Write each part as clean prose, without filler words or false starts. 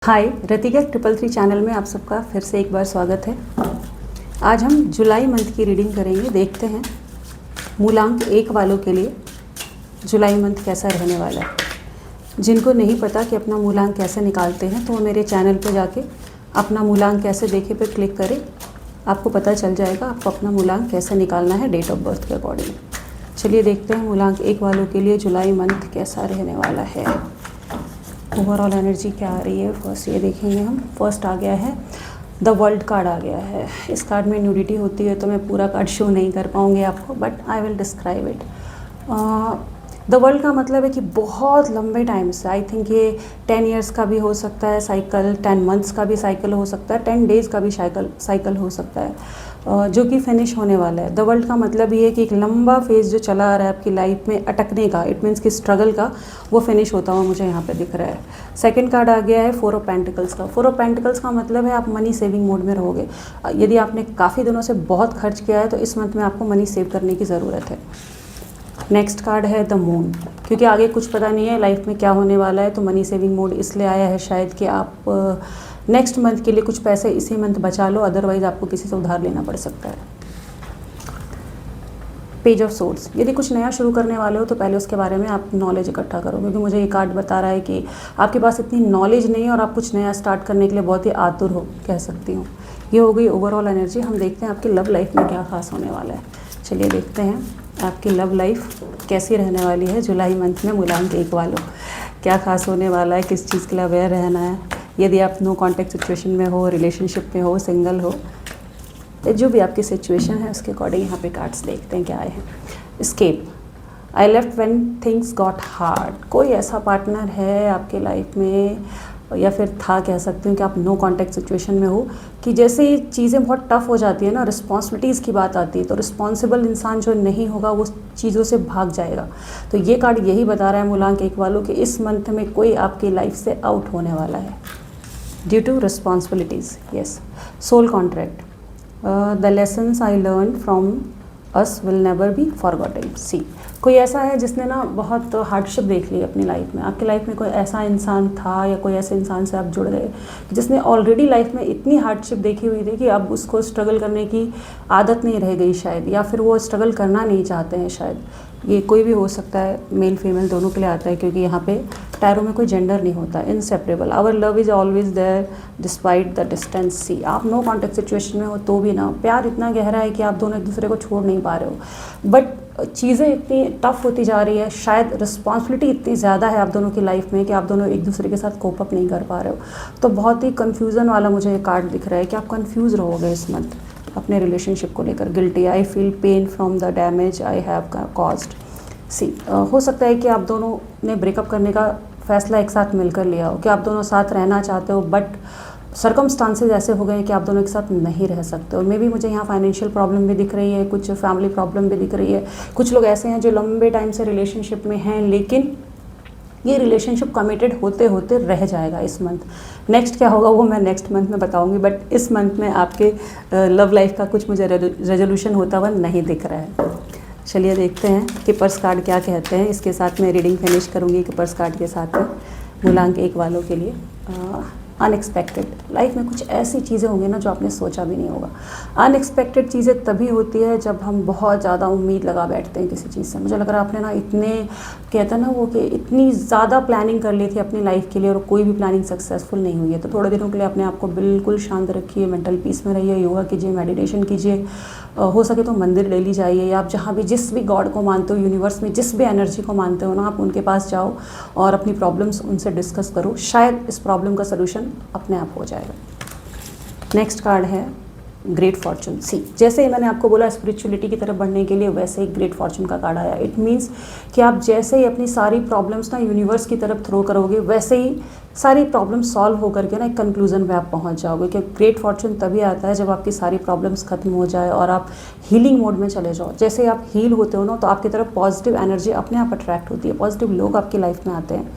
हाय, Ratika 333 channel में आप सबका फिर से एक बार स्वागत है। आज हम जुलाई मंथ की रीडिंग करेंगे। देखते हैं मूलांक 1 वालों के लिए जुलाई मंथ कैसा रहने वाला है। जिनको नहीं पता कि अपना मूलांक कैसे निकालते हैं तो वो मेरे चैनल पे जाके अपना मूलांक कैसे देखे पे क्लिक करें, आपको पता चल जाएगा आपको अपना मूलांक कैसे निकालना है डेट ऑफ बर्थ के अकॉर्डिंग। चलिए देखते हैं मूलांक 1 वालों के लिए जुलाई मंथ कैसा रहने वाला है। ओवरऑल एनर्जी क्या आ रही है फर्स्ट ये देखेंगे हम। फर्स्ट आ गया है द वर्ल्ड कार्ड आ गया है। इस कार्ड में न्यूडिटी होती है तो मैं पूरा कार्ड शो नहीं कर पाऊँगी आपको, but I will describe it. The world का मतलब है कि बहुत लंबे टाइम से, आई थिंक ये 10 ईयर्स का भी हो सकता है साइकिल, 10 मंथ्स का भी साइकिल हो सकता है, 10 डेज़ का भी साइकिल हो सकता है, जो कि फिनिश होने वाला है। द वर्ल्ड का मतलब ये है कि एक लंबा फेज़ जो चला आ रहा है आपकी लाइफ में अटकने का, इट मीन्स कि स्ट्रगल का, वो फिनिश होता हुआ मुझे यहाँ पे दिख रहा है। सेकंड कार्ड आ गया है 4 ऑफ पेंटिकल्स का। 4 ऑफ पेंटिकल्स का मतलब है आप मनी सेविंग मोड में रहोगे। यदि आपने काफ़ी दिनों से बहुत खर्च किया है तो इस मंथ में आपको मनी सेव करने की ज़रूरत है। नेक्स्ट कार्ड है द मून, क्योंकि आगे कुछ पता नहीं है लाइफ में क्या होने वाला है, तो मनी सेविंग मोड इसलिए आया है शायद कि आप नेक्स्ट मंथ के लिए कुछ पैसे इसी मंथ बचा लो, अदरवाइज आपको किसी से उधार लेना पड़ सकता है। पेज ऑफ सोर्ड्स, यदि कुछ नया शुरू करने वाले हो तो पहले उसके बारे में आप नॉलेज इकट्ठा करो, क्योंकि मुझे ये कार्ड बता रहा है कि आपके पास इतनी नॉलेज नहीं है और आप कुछ नया स्टार्ट करने के लिए बहुत ही आतुर हो, कह सकती हूँ। ये हो गई ओवरऑल एनर्जी। हम देखते हैं आपकी लव लाइफ में क्या खास होने वाला है। चलिए देखते हैं आपकी लव लाइफ कैसी रहने वाली है जुलाई मंथ में। मूलांक 1 वालों क्या खास होने वाला है, किस चीज़ के लिए अवेयर रहना है। यदि आप नो कॉन्टैक्ट सिचुएशन में हो, रिलेशनशिप में हो, सिंगल हो, जो भी आपकी सिचुएशन है उसके अकॉर्डिंग यहाँ पे कार्ड्स देखते हैं क्या आए हैं। Escape, I left when things got hard. कोई ऐसा पार्टनर है आपके लाइफ में, या फिर था, कह सकती हूँ कि आप नो कॉन्टैक्ट सिचुएशन में हो, कि जैसे ही चीज़ें बहुत टफ हो जाती है ना, रिस्पॉन्सिबिलिटीज़ की बात आती है, तो रिस्पॉन्सिबल इंसान जो नहीं होगा वो चीज़ों से भाग जाएगा। तो ये कार्ड यही बता रहा है मूलांक 1 वालों कि इस मंथ में कोई आपकी लाइफ से आउट होने वाला है due to responsibilities. Yes, soul contract, the lessons I learn from us will never be forgotten. See, कोई ऐसा है जिसने ना बहुत हार्डशिप देख ली अपनी लाइफ में। आपकी लाइफ में कोई ऐसा इंसान था या कोई ऐसे इंसान से आप जुड़ गए जिसने ऑलरेडी लाइफ में इतनी हार्डशिप देखी हुई थी कि अब उसको स्ट्रगल करने की आदत नहीं रह गई शायद, या फिर वो स्ट्रगल करना नहीं चाहते हैं शायद। ये कोई भी हो सकता है, मेल फीमेल दोनों के लिए आता है, क्योंकि यहाँ पे टैरो में कोई जेंडर नहीं होता। Inseparable, our love is always there despite the distance. See, आप नो कॉन्टैक्ट सिचुएशन में हो तो भी ना प्यार इतना गहरा है कि आप दोनों एक दूसरे को छोड़ नहीं पा रहे हो, बट चीज़ें इतनी टफ होती जा रही है, शायद रिस्पॉन्सिबिलिटी इतनी ज़्यादा है आप दोनों की लाइफ में कि आप दोनों एक दूसरे के साथ कोप अप नहीं कर पा रहे हो। तो बहुत ही कन्फ्यूज़न वाला मुझे ये कार्ड दिख रहा है कि आप कन्फ्यूज़ रहोगे इस मंथ अपने रिलेशनशिप को लेकर। Guilty, I feel pain from the damage I have caused. See, हो सकता है कि आप दोनों ने ब्रेकअप करने का फैसला एक साथ मिलकर लिया हो, कि आप दोनों साथ रहना चाहते हो, बट सर्कमस्टांसेस ऐसे हो गए हैं कि आप दोनों एक साथ नहीं रह सकते हो। मे बी मुझे यहाँ फाइनेंशियल प्रॉब्लम भी दिख रही है, कुछ फैमिली प्रॉब्लम भी दिख रही है। कुछ लोग ऐसे हैं जो लंबे टाइम से रिलेशनशिप में हैं, लेकिन ये रिलेशनशिप कमिटेड होते होते रह जाएगा इस मंथ। नेक्स्ट क्या होगा वो मैं नेक्स्ट मंथ में बताऊंगी, बट इस मंथ में आपके लव लाइफ का कुछ मुझे रेजोल्यूशन होता हुआ नहीं दिख रहा है। चलिए देखते हैं किपर्स कार्ड क्या कहते हैं। इसके साथ मैं रीडिंग फिनिश करूंगी किपर्स कार्ड के साथ में मूलांक 1 वालों के लिए। अनएक्सपेक्टेड, लाइफ में कुछ ऐसी चीज़ें होंगी ना जो आपने सोचा भी नहीं होगा। अनएक्सपेक्टेड चीज़ें तभी होती है जब हम बहुत ज़्यादा उम्मीद लगा बैठते हैं किसी चीज़ से। मुझे लग रहा है आपने ना इतने, कहते हैं ना वो, कि इतनी ज़्यादा प्लानिंग कर ली थी अपनी लाइफ के लिए और कोई भी प्लानिंग सक्सेसफुल नहीं हुई है। तो थोड़े दिनों के लिए अपने आप को बिल्कुल शांत रखिए, मेंटल पीस में रहिए, योगा कीजिए, मेडिटेशन कीजिए, हो सके तो मंदिर डेली जाइए, या आप जहाँ भी जिस भी गॉड को मानते हो, यूनिवर्स में जिस भी एनर्जी को मानते हो ना, आप उनके पास जाओ और अपनी प्रॉब्लम्स उनसे डिस्कस करो। शायद इस प्रॉब्लम का सलूशन अपने आप हो जाएगा। नेक्स्ट कार्ड है ग्रेट फॉर्चून। सी, जैसे ही मैंने आपको बोला स्पिरिचुअलिटी की तरफ बढ़ने के लिए, वैसे ही ग्रेट फॉर्चून का कार्ड आया। इट मीन्स कि आप जैसे ही अपनी सारी प्रॉब्लम्स ना यूनिवर्स की तरफ थ्रो करोगे, वैसे ही सारी प्रॉब्लम सॉल्व होकर के ना एक कंक्लूजन पे आप पहुंच जाओगे। कि ग्रेट फॉर्चून तभी आता है जब आपकी सारी प्रॉब्लम्स खत्म हो जाए और आप हीलिंग मोड में चले जाओ। जैसे ही आप हील होते हो ना, तो आपकी तरफ पॉजिटिव एनर्जी अपने आप अट्रैक्ट होती है, पॉजिटिव लोग आपकी लाइफ में आते हैं।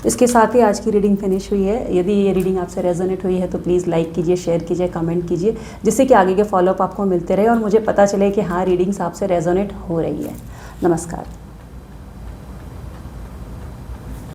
इसके साथ ही आज की रीडिंग फिनिश हुई है। यदि ये रीडिंग आपसे रेजोनेट हुई है तो प्लीज़ लाइक कीजिए, शेयर कीजिए, कमेंट कीजिए, जिससे कि आगे के फॉलोअप आपको मिलते रहे और मुझे पता चले कि हाँ रीडिंग्स आपसे रेजोनेट हो रही है। नमस्कार।